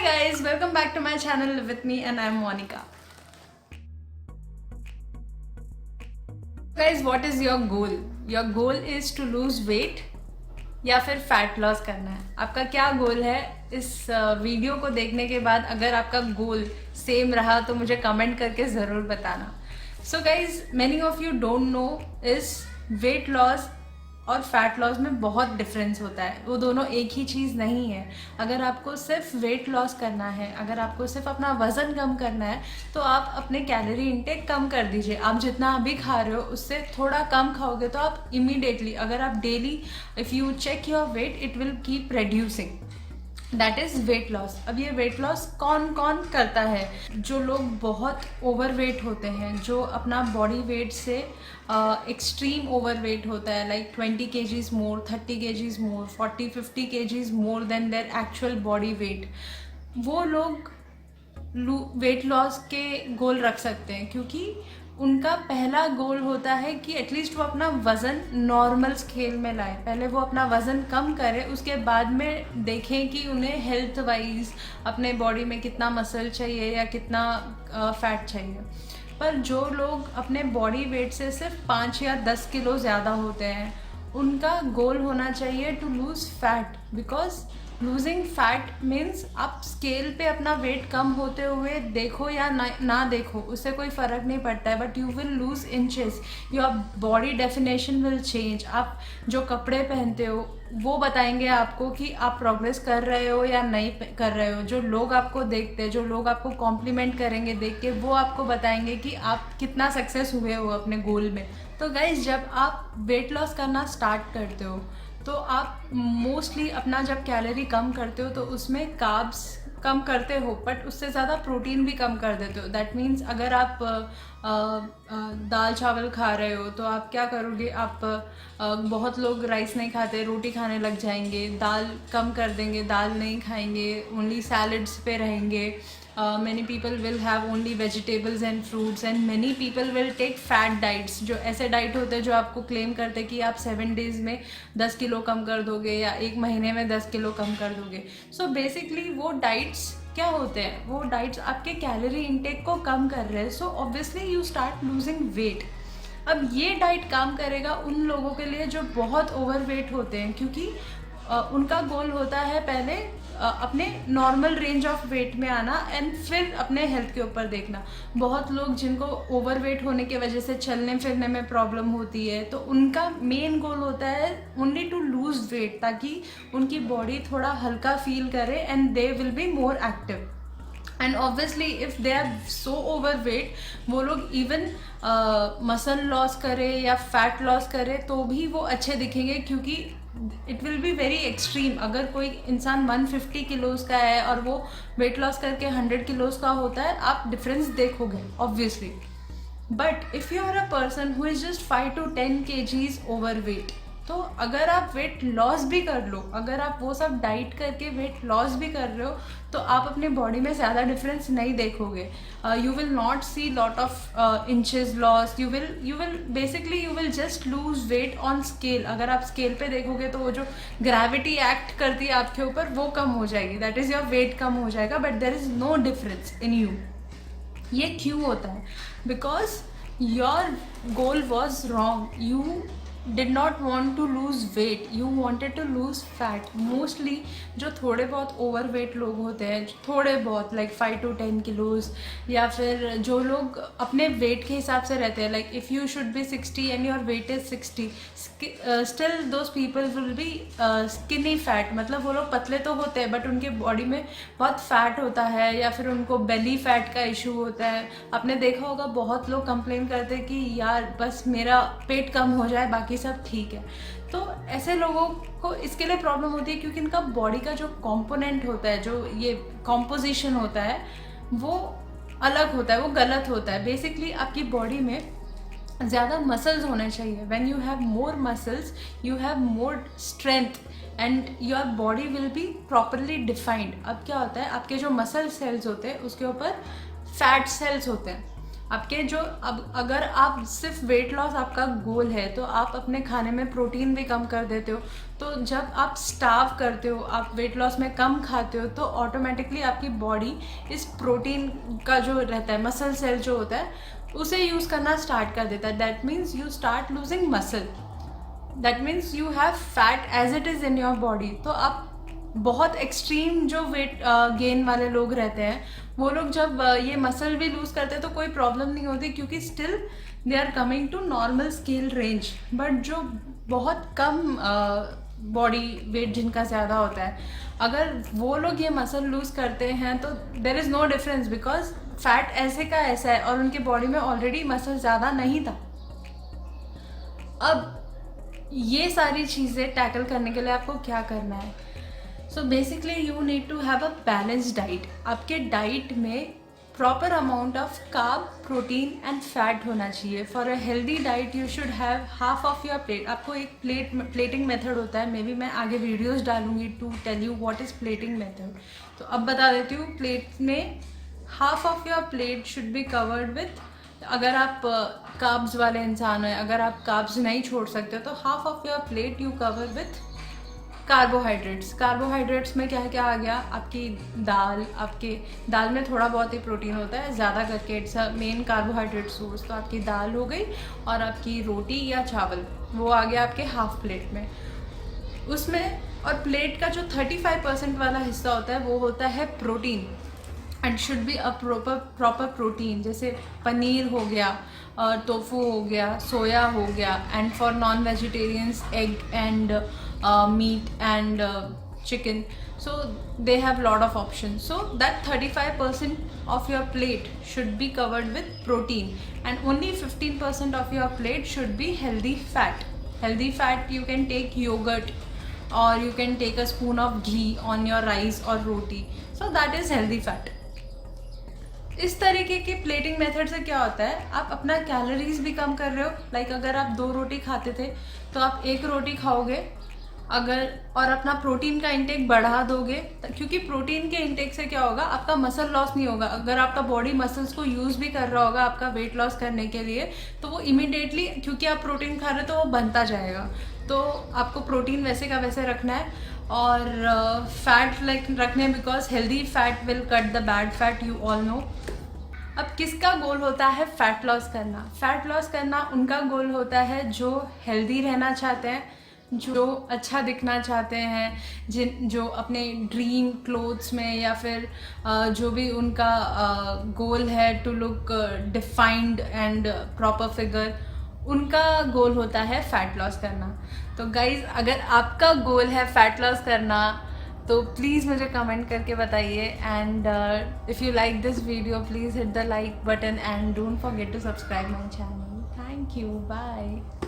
guys, welcome back to my channel Live with me and I'm Monica. Guys, what is your goal? Your goal is to lose weight या फिर fat loss करना है. आपका क्या गोल है? इस video को देखने के बाद अगर आपका गोल सेम रहा तो मुझे कमेंट करके ज़रूर बताना. So guys, many of you don't know is weight loss और फैट लॉस में बहुत डिफरेंस होता है. वो दोनों एक ही चीज़ नहीं है. अगर आपको सिर्फ वेट लॉस करना है, अगर आपको सिर्फ अपना वज़न कम करना है तो आप अपने कैलोरी इंटेक कम कर दीजिए. आप जितना अभी खा रहे हो उससे थोड़ा कम खाओगे तो आप इमीडिएटली, अगर आप daily if you check your weight, it will keep reducing. That is weight loss. अब ये वेट लॉस कौन कौन करता है? जो लोग बहुत ओवर वेट होते हैं, जो अपना बॉडी वेट से एक्सट्रीम ओवर वेट होता है, like 20 kgs more, 30 kgs more, 40-50 kgs more than their actual body weight, वो लोग वेट लॉस के गोल रख सकते हैं. क्योंकि उनका पहला गोल होता है कि एटलीस्ट वो अपना वज़न नॉर्मल स्केल में लाए. पहले वो अपना वज़न कम करें, उसके बाद में देखें कि उन्हें हेल्थ वाइज अपने बॉडी में कितना मसल चाहिए या कितना फैट चाहिए. पर जो लोग अपने बॉडी वेट से सिर्फ 5 या 10 किलो ज़्यादा होते हैं, उनका गोल होना चाहिए to lose fat. Because losing fat means आप स्केल पे अपना वेट कम होते हुए देखो या ना देखो, उससे कोई फ़र्क नहीं पड़ता है. But you will lose inches, your body definition will change. आप जो कपड़े पहनते हो वो बताएंगे आपको कि आप प्रोग्रेस कर रहे हो या नहीं कर रहे हो. जो लोग आपको देखते हैं, जो लोग आपको कॉम्प्लीमेंट करेंगे देख के, वो आपको बताएंगे कि आप कितना सक्सेस हुए हो अपने गोल में. तो गाइज, जब आप वेट लॉस करना स्टार्ट करते हो तो आप मोस्टली अपना जब कैलोरी कम करते हो तो उसमें कार्ब्स कम करते हो, बट उससे ज़्यादा प्रोटीन भी कम कर देते हो. दैट मीन्स अगर आप दाल चावल खा रहे हो तो आप क्या करोगे, आप बहुत लोग राइस नहीं खाते, रोटी खाने लग जाएंगे. दाल कम कर देंगे, दाल नहीं खाएंगे, ओनली सैलड्स पे रहेंगे. Many people will have only vegetables and fruits and many people will take fat diets. जो ऐसे डाइट होते हैं जो आपको क्लेम करते हैं कि आप 7 days में 10 किलो कम कर दोगे या 1 महीने में 10 किलो कम कर दोगे. सो बेसिकली वो डाइट्स क्या होते हैं? वो डाइट्स आपके कैलोरी इंटेक को कम कर रहे हैं. So obviously you start losing weight. अब ये डाइट काम करेगा उन लोगों के लिए जो बहुत ओवर वेट होते हैं, क्योंकि उनका गोल होता है पहले अपने नॉर्मल रेंज ऑफ वेट में आना एंड फिर अपने हेल्थ के ऊपर देखना. बहुत लोग जिनको ओवर वेट होने की वजह से चलने फिरने में प्रॉब्लम होती है, तो उनका मेन गोल होता है ओनली टू लूज वेट, ताकि उनकी बॉडी थोड़ा हल्का फील करे and they will be more active. And obviously if they are so over weight, वो लोग इवन मसल लॉस करे या फैट लॉस करे तो भी वो अच्छे दिखेंगे, क्योंकि it will be very extreme. अगर कोई इंसान 150 किलोज़ का है और वो वेट लॉस करके 100 किलोज़ का होता है, आप डिफरेंस देखोगे obviously. But if you are a person who is just 5 to 10 kgs over weight, तो अगर आप वेट लॉस भी कर लो, अगर आप वो सब डाइट करके वेट लॉस भी कर रहे हो, तो आप अपने बॉडी में ज़्यादा डिफरेंस नहीं देखोगे. You will not see lot of inches loss. You will basically you will just lose weight on scale. अगर आप स्केल पे देखोगे तो वो जो ग्रेविटी एक्ट करती है आपके ऊपर वो कम हो जाएगी. दैट इज़ योर वेट कम हो जाएगा, but there is no difference in you. ये क्यों होता है? Because your goal was wrong. You did not want to lose weight, you wanted to lose fat. Mostly जो थोड़े बहुत ओवर वेट लोग होते हैं, थोड़े बहुत लाइक 5 to 10 किलोज़, या फिर जो लोग अपने वेट के हिसाब से रहते हैं, like if you should be 60 and your weight is 60, still those people will be skinny fat. मतलब वो लोग पतले तो होते हैं बट उनके बॉडी में बहुत फैट होता है, या फिर उनको बेली फैट का इशू होता है. आपने देखा होगा बहुत लोग कंप्लेन करते हैं कि यार बस मेरा पेट कम हो जाए, बाकी सब ठीक है. तो ऐसे लोगों को इसके लिए प्रॉब्लम होती है क्योंकि इनका बॉडी का जो कंपोनेंट होता है, जो ये कॉम्पोजिशन होता है, वो अलग होता है, वो गलत होता है. बेसिकली आपकी बॉडी में ज़्यादा मसल्स होने चाहिए. When you have more muscles you have more strength and your body will be properly defined. अब क्या होता है, आपके जो मसल सेल्स होते हैं उसके ऊपर फैट सेल्स होते हैं. आपके जो अब अगर आप सिर्फ वेट लॉस आपका गोल है तो आप अपने खाने में प्रोटीन भी कम कर देते हो। तो जब आप स्टार्व करते हो, आप वेट लॉस में कम खाते हो, तो ऑटोमेटिकली आपकी बॉडी इस प्रोटीन का जो रहता है मसल सेल जो होता है उसे यूज़ करना स्टार्ट कर देता है। That means you start losing muscle, that means you have fat as it is in your body. तो आप बहुत एक्सट्रीम जो वेट गेन वाले लोग रहते हैं वो लोग जब ये मसल भी लूज़ करते हैं तो कोई प्रॉब्लम नहीं होती, क्योंकि still they are coming to normal scale range. But जो बहुत कम बॉडी वेट जिनका ज़्यादा होता है, अगर वो लोग ये मसल लूज़ करते हैं तो there is no difference, because fat ऐसे का ऐसा है और उनके बॉडी में ऑलरेडी मसल ज़्यादा नहीं था। अब ये सारी चीज़ें टैकल करने के लिए आपको क्या करना है? So basically you need to have a balance diet. आपके डाइट में proper amount of carb, protein and fat होना चाहिए। For a healthy diet you should have half of your plate. आपको एक प्लेटिंग मेथड होता है, मे बी मैं आगे वीडियोस डालूंगी to tell you what is plating method. तो अब बता देती हूँ, प्लेट में half of your plate should be covered with, अगर आप कार्ब्स वाले इंसान हैं, अगर आप कार्ब्स नहीं छोड़ सकते तो half of your plate you cover with carbohydrates. Carbohydrates में क्या क्या आ गया? आपकी दाल, आपके दाल में थोड़ा बहुत ही प्रोटीन होता है, ज़्यादा करके it's a main carbohydrate source. तो आपकी दाल हो गई, और आपकी रोटी या चावल वो आ गया आपके हाफ प्लेट में। उसमें और प्लेट का जो 35% वाला हिस्सा होता है वो होता है protein, and should be a proper protein, जैसे पनीर हो गया, टोफू हो गया, सोया हो गया, and for non vegetarians egg and meat and chicken. So they have lot of options. So that 35% of your plate should be covered with protein, and only 15% of your plate should be healthy fat. Healthy fat, you can take yogurt or you can take a spoon of ghee on your rice or roti. So that is healthy fat. इस तरीके के plating method से क्या होता है, आप अपना calories भी कम कर रहे हो। लाइक अगर आप 2 रोटी खाते थे तो आप 1 रोटी खाओगे, अगर और अपना प्रोटीन का इंटेक बढ़ा दोगे, क्योंकि प्रोटीन के इंटेक से क्या होगा, आपका मसल लॉस नहीं होगा। अगर आपका बॉडी मसल्स को यूज़ भी कर रहा होगा आपका वेट लॉस करने के लिए, तो वो इमिडिएटली, क्योंकि आप प्रोटीन खा रहे हो तो वो बनता जाएगा। तो आपको प्रोटीन वैसे का वैसे रखना है, और फैट लाइक रखने हैं, because healthy fat will cut the bad fat, you all know. अब किसका गोल होता है फैट लॉस करना? फैट लॉस करना उनका गोल होता है जो हेल्दी रहना चाहते हैं, जो अच्छा दिखना चाहते हैं, जो अपने ड्रीम क्लोथ्स में, या फिर जो भी उनका गोल है to look defined and proper figure, उनका गोल होता है फैट लॉस करना। तो गाइज, अगर आपका गोल है फैट लॉस करना तो प्लीज़ मुझे कमेंट करके बताइए, and if you like this video please hit the like button and don't forget to subscribe my channel. Thank you, bye.